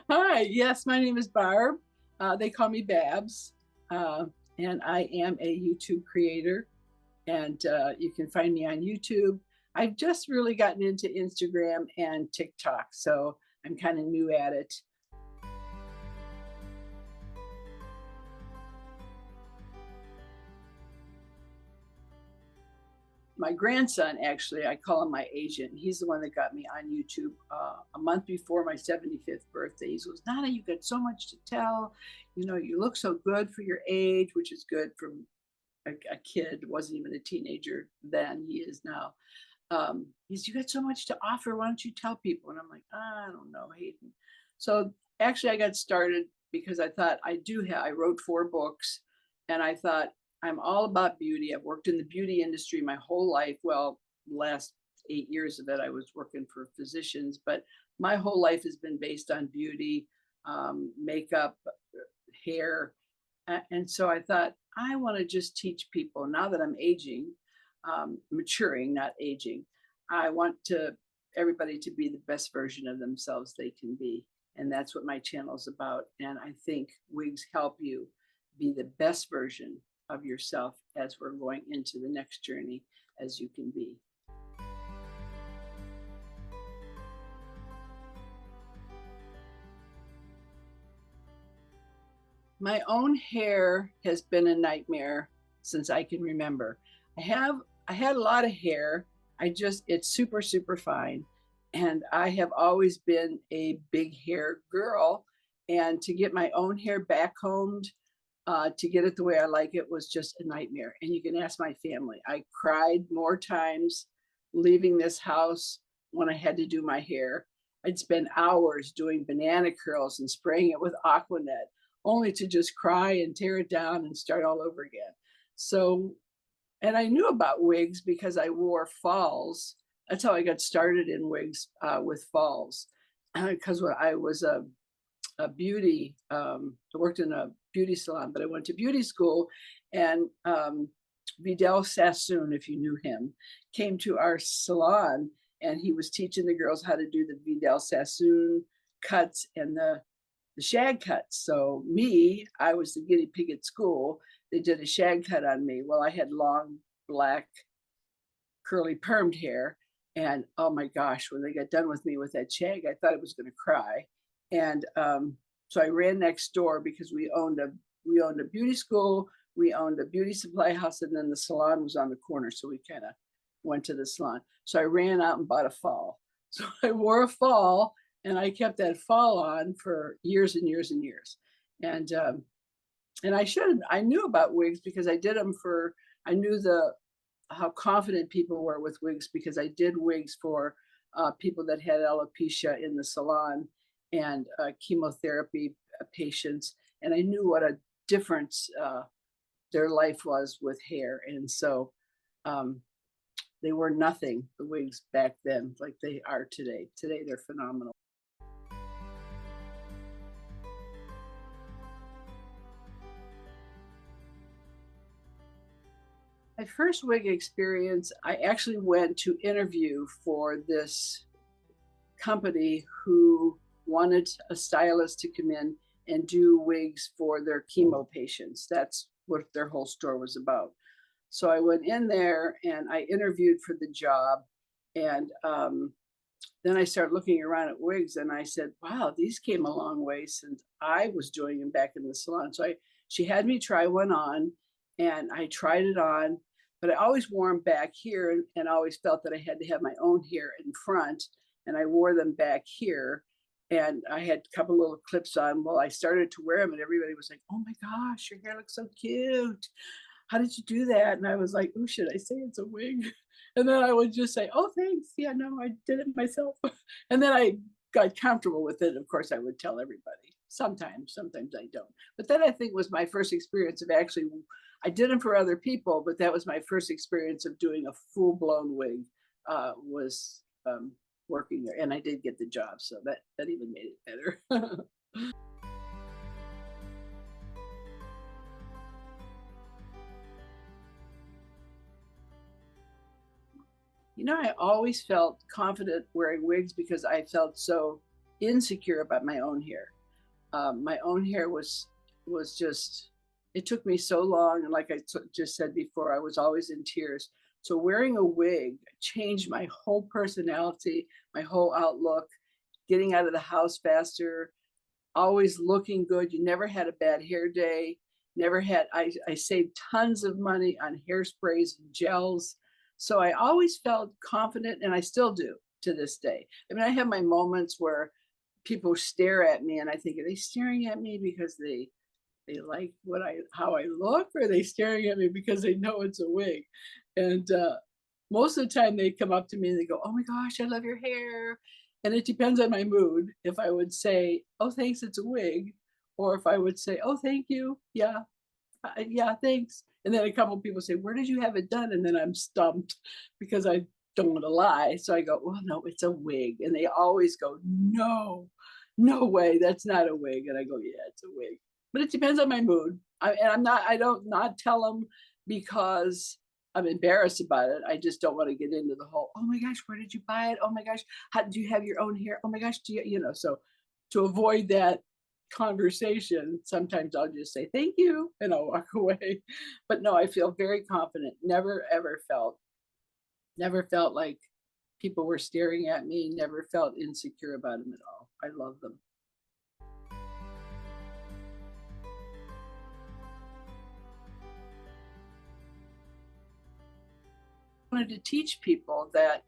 Hi, yes, my name is Barb. They call me Babs, and I am a YouTube creator. And you can find me on YouTube. I've just really gotten into Instagram and TikTok, so I'm kind of new at it. My grandson, actually, I call him my agent. He's the one that got me on YouTube a month before my 75th birthday. He goes, Nana, you got so much to tell. You know, you look so good for your age, which is good for a kid, wasn't even a teenager then, he is now. He's, you got so much to offer. Why don't you tell people? And I'm like, I don't know, Hayden. So actually, I got started because I thought I wrote 4 books, and I thought I'm all about beauty. I've worked in the beauty industry my whole life. Well, last 8 years of it, I was working for physicians, but my whole life has been based on beauty, makeup, hair. And so I thought, I want to just teach people now that I'm aging, maturing, not aging. I want to everybody to be the best version of themselves they can be. And that's what my channel is about. And I think wigs help you be the best version of yourself as we're going into the next journey as you can be. My own hair has been a nightmare since I can remember. I had a lot of hair. It's super fine. And I have always been a big hair girl. And to get my own hair back combed, to get it the way I like it was just a nightmare. And you can ask my family. I cried more times leaving this house when I had to do my hair. I'd spend hours doing banana curls and spraying it with Aquanet, only to just cry and tear it down and start all over again. So, and I knew about wigs because I wore falls. That's how I got started in wigs, with falls. Because when I was a beauty, I worked in a beauty salon, but I went to beauty school, and Vidal Sassoon, if you knew him, came to our salon, and he was teaching the girls how to do the Vidal Sassoon cuts and the shag cuts. So me, I was the guinea pig at school. They did a shag cut on me. Well, I had long black curly permed hair, and oh my gosh, when they got done with me with that shag, I thought I was going to cry. And so I ran next door because we owned a beauty school, we owned a beauty supply house, and then the salon was on the corner. So we kind of went to the salon. So I ran out and bought a fall. So I wore a fall, and I kept that fall on for years and years and years. And I knew about wigs because I knew how confident people were with wigs because I did wigs for people that had alopecia in the salon and chemotherapy patients. And I knew what a difference their life was with hair. And so um, they were nothing, the wigs back then, like they are today. Today, they're phenomenal. My first wig experience, I actually went to interview for this company who wanted a stylist to come in and do wigs for their chemo patients. That's what their whole store was about. So I went in there and I interviewed for the job. And then I started looking around at wigs and I said, wow, these came a long way since I was doing them back in the salon. She had me try one on, and I tried it on, but I always wore them back here, and always felt that I had to have my own hair in front, and I wore them back here. And I had a couple little clips on. Well, I started to wear them, and everybody was like, oh my gosh, your hair looks so cute. How did you do that? And I was like, oh, should I say it's a wig? And then I would just say, oh, thanks. Yeah, no, I did it myself. And then I got comfortable with it. Of course, I would tell everybody. Sometimes I don't. But that, I think, was my first experience of actually, I did them for other people, but that was my first experience of doing a full blown wig, was working there. And I did get the job. So that even made it better. You know, I always felt confident wearing wigs because I felt so insecure about my own hair. My own hair was just, it took me so long, and like I just said before, I was always in tears. So wearing a wig changed my whole personality, my whole outlook, getting out of the house faster, always looking good. You never had a bad hair day. Never had, I saved tons of money on hairsprays and gels. So I always felt confident, and I still do to this day. I mean, I have my moments where people stare at me and I think, are they staring at me because they like what I how I look, or are they staring at me because they know it's a wig? And most of the time they come up to me and they go, "Oh my gosh, I love your hair." And it depends on my mood. If I would say, "Oh, thanks, it's a wig," or if I would say, "Oh, thank you. Yeah, yeah, thanks." And then a couple of people say, "Where did you have it done?" And then I'm stumped because I don't want to lie. So I go, "Well, no, it's a wig." And they always go, "No, no way, that's not a wig." And I go, "Yeah, it's a wig." But it depends on my mood. And I don't not tell them because I'm embarrassed about it. I just don't want to get into the whole, "Oh my gosh, where did you buy it? Oh my gosh, how do you have your own hair? Oh my gosh, do you," so to avoid that conversation, sometimes I'll just say thank you and I'll walk away. But no, I feel very confident. Never felt like people were staring at me, never felt insecure about them at all. I love them. I wanted to teach people that,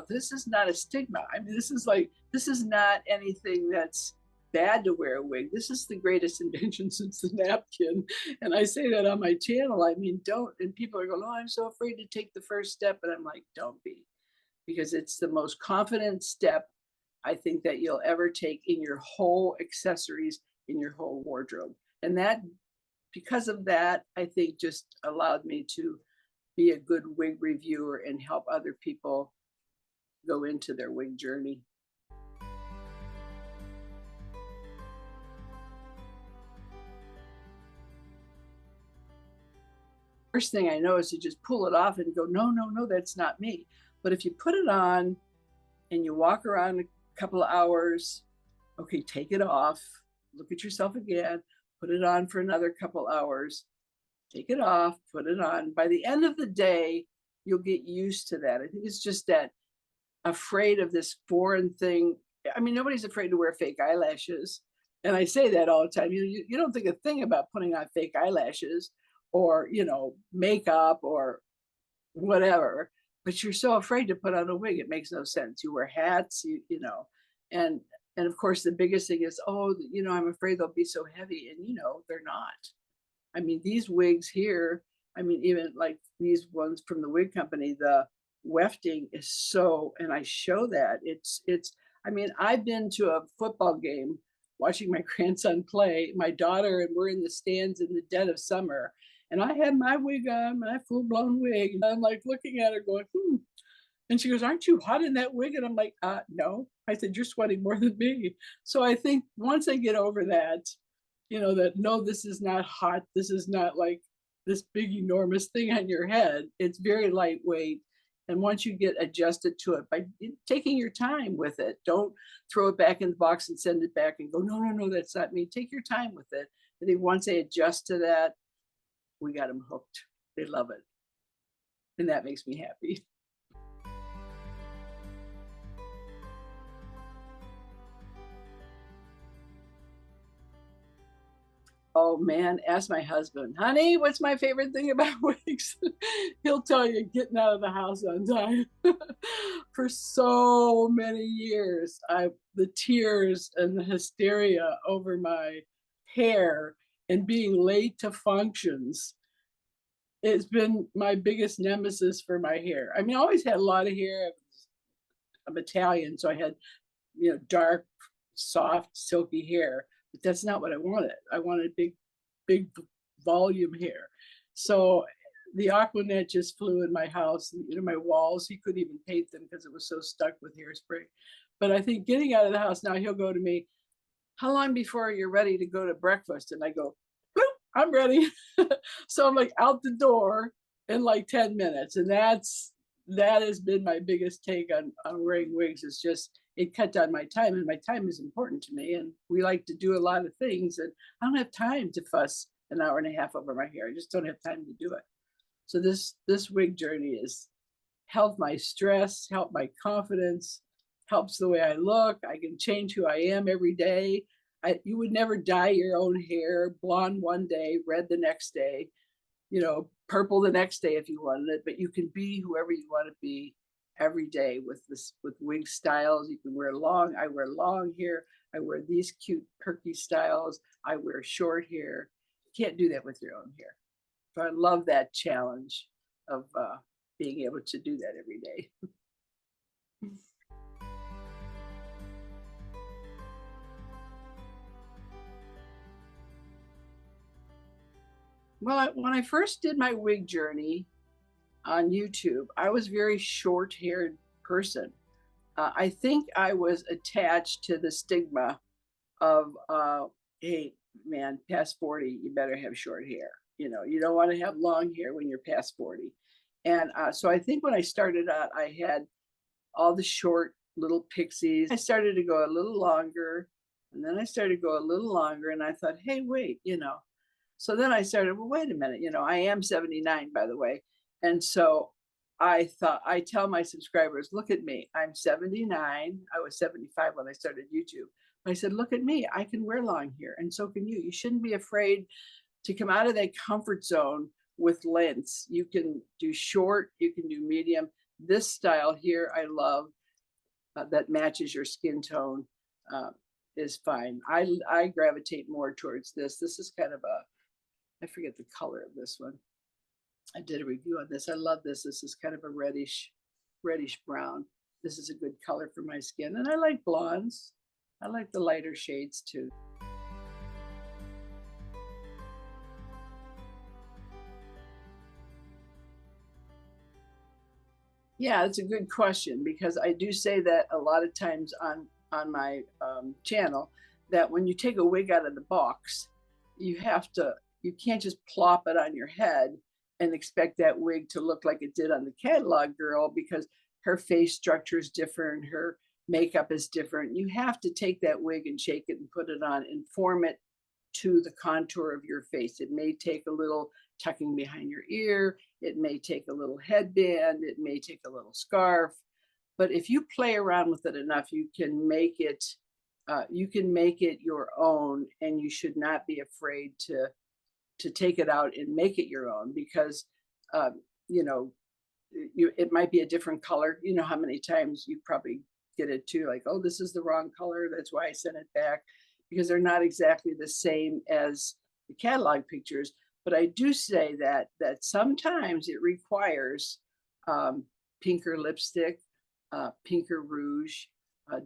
this is not a stigma. I mean, this is not anything that's bad to wear a wig. This is the greatest invention since the napkin. And I say that on my channel. I mean, don't, and people are going, "Oh, I'm so afraid to take the first step." And I'm like, don't be, because it's the most confident step I think that you'll ever take in your whole accessories, in your whole wardrobe. And that, because of that, I think just allowed me to be a good wig reviewer and help other people go into their wig journey. First thing I know is to just pull it off and go, "No, no, no, that's not me." But if you put it on and you walk around a couple of hours, okay, take it off, look at yourself again, put it on for another couple hours, take it off, put it on. By the end of the day, you'll get used to that. I think it's just that afraid of this foreign thing. I mean, nobody's afraid to wear fake eyelashes. And I say that all the time. You don't think a thing about putting on fake eyelashes or, makeup or whatever, but you're so afraid to put on a wig. It makes no sense. You wear hats, and and of course the biggest thing is, "Oh, I'm afraid they'll be so heavy." And they're not. I mean, these wigs here, I mean, even like these ones from the wig company, the wefting is so, and I show that I mean, I've been to a football game watching my grandson play, my daughter, and we're in the stands in the dead of summer. And I had my wig on, my full blown wig. And I'm like looking at her going, "Hmm." And she goes, "Aren't you hot in that wig?" And I'm like, no. I said, "You're sweating more than me." So I think once I get over that, that no, this is not hot. This is not like this big, enormous thing on your head. It's very lightweight. And once you get adjusted to it by taking your time with it, don't throw it back in the box and send it back and go, "No, no, no, that's not me." Take your time with it. I think once they adjust to that, we got them hooked. They love it. And that makes me happy. Oh man, ask my husband, "Honey, what's my favorite thing about wigs?" He'll tell you, getting out of the house on time. For so many years, the tears and the hysteria over my hair and being late to functions, it's been my biggest nemesis for my hair. I mean, I always had a lot of hair. I'm Italian, so I had, dark, soft, silky hair. But that's not what I wanted. I wanted big volume hair. So the Aquanet just flew in my house. My walls, he couldn't even paint them because it was so stuck with hairspray. But I think getting out of the house now, he'll go to me, "How long before you're ready to go to breakfast?" And I go, "Bloop, I'm ready." So I'm like out the door in like 10 minutes. And that has been my biggest take on wearing wigs, is just it cut down my time, and my time is important to me. And we like to do a lot of things, and I don't have time to fuss an hour and a half over my hair. I just don't have time to do it. So this wig journey has helped my stress, helped my confidence, helps the way I look. I can change who I am every day. You would never dye your own hair blonde one day, red the next day, you know, purple the next day if you wanted it, but you can be whoever you want to be every day with wig styles. You can wear I wear long hair. I wear these cute perky styles. I wear short hair. You can't do that with your own hair. So I love that challenge of being able to do that every day. Well, when I first did my wig journey on YouTube, I was a very short-haired person. I think I was attached to the stigma of, hey, man, past 40, you better have short hair. You know, you don't want to have long hair when you're past 40. And so I think when I started out, I had all the short little pixies. I started to go a little longer, and then I started to go a little longer, and I thought, hey, wait, you know. So then I started, well, wait a minute, you know, I am 79, by the way. And so I thought, I tell my subscribers, look at me, I'm 79. I was 75 when I started YouTube. I said, look at me, I can wear long hair, and so can you. You shouldn't be afraid to come out of that comfort zone with lengths. You can do short, you can do medium. This style here, I love, that matches your skin tone, is fine. I gravitate more towards this. This is kind of I forget the color of this one. I did a review on this. I love this. This is kind of a reddish brown. This is a good color for my skin. And I like blondes. I like the lighter shades too. Yeah, it's a good question, because I do say that a lot of times on my channel, that when you take a wig out of the box, you can't just plop it on your head and expect that wig to look like it did on the catalog girl, because her face structure is different, her makeup is different. You have to take that wig and shake it and put it on and form it to the contour of your face. It may take a little tucking behind your ear, it may take a little headband, it may take a little scarf, but if you play around with it enough, you can make it your own, and you should not be afraid to take it out and make it your own, because you know, it might be a different color. You know how many times you probably get it too, like, oh, this is the wrong color, that's why I sent it back, because they're not exactly the same as the catalog pictures. But I do say that sometimes it requires pinker lipstick, pinker rouge,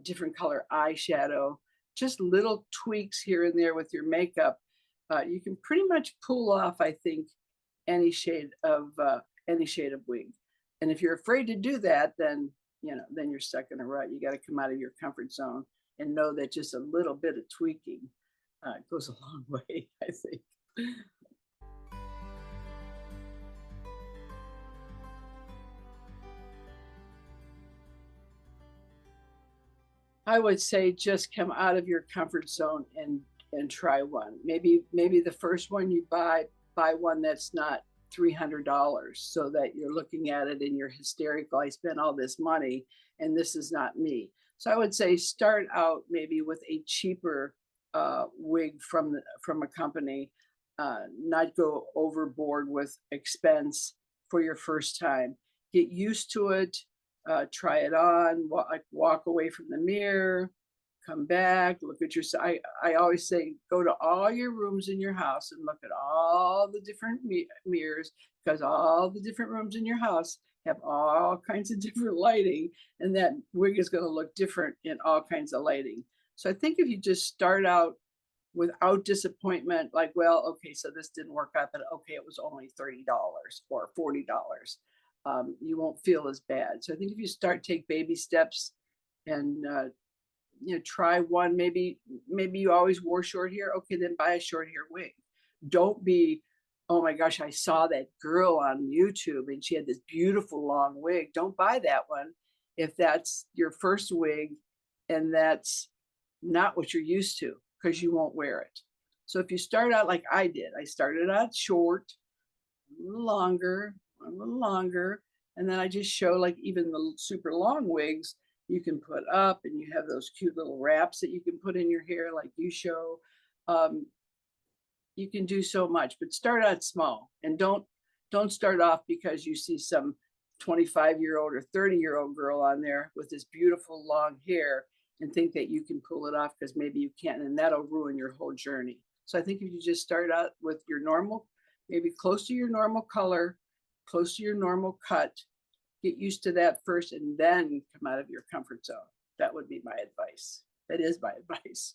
different color eyeshadow, just little tweaks here and there with your makeup. You can pretty much pull off, I think, any shade of wig. And if you're afraid to do that, then then you're stuck in a rut. You got to come out of your comfort zone and know that just a little bit of tweaking goes a long way, I think. I would say just come out of your comfort zone and try one. Maybe the first one you buy one that's not $300, so that you're looking at it and you're hysterical. I spent all this money and this is not me. So I would say start out maybe with a cheaper wig from a company, not go overboard with expense for your first time. Get used to it, try it on, walk away from the mirror, come back, look at your, I always say, go to all your rooms in your house and look at all the different mirrors, because all the different rooms in your house have all kinds of different lighting, and that wig is going to look different in all kinds of lighting. So I think if you just start out without disappointment, like, well, okay, so this didn't work out, but okay, it was only $30 or $40, you won't feel as bad. So I think if you take baby steps and try one. Maybe you always wore short hair. Okay, then buy a short hair wig. Don't be, oh my gosh, I saw that girl on YouTube and she had this beautiful long wig. Don't buy that one if that's your first wig and that's not what you're used to because you won't wear it. So if you start out like I did, I started out short, a little longer, and then I just show like even the super long wigs you can put up, and you have those cute little wraps that you can put in your hair like you show. Um, you can do so much, but start out small, and don't start off because you see some 25-year-old or 30-year-old girl on there with this beautiful long hair and think that you can pull it off, because maybe you can't, and that'll ruin your whole journey. So I think if you just start out with your normal, maybe close to your normal color, close to your normal cut, get used to that first, and then come out of your comfort zone. That would be my advice. That is my advice.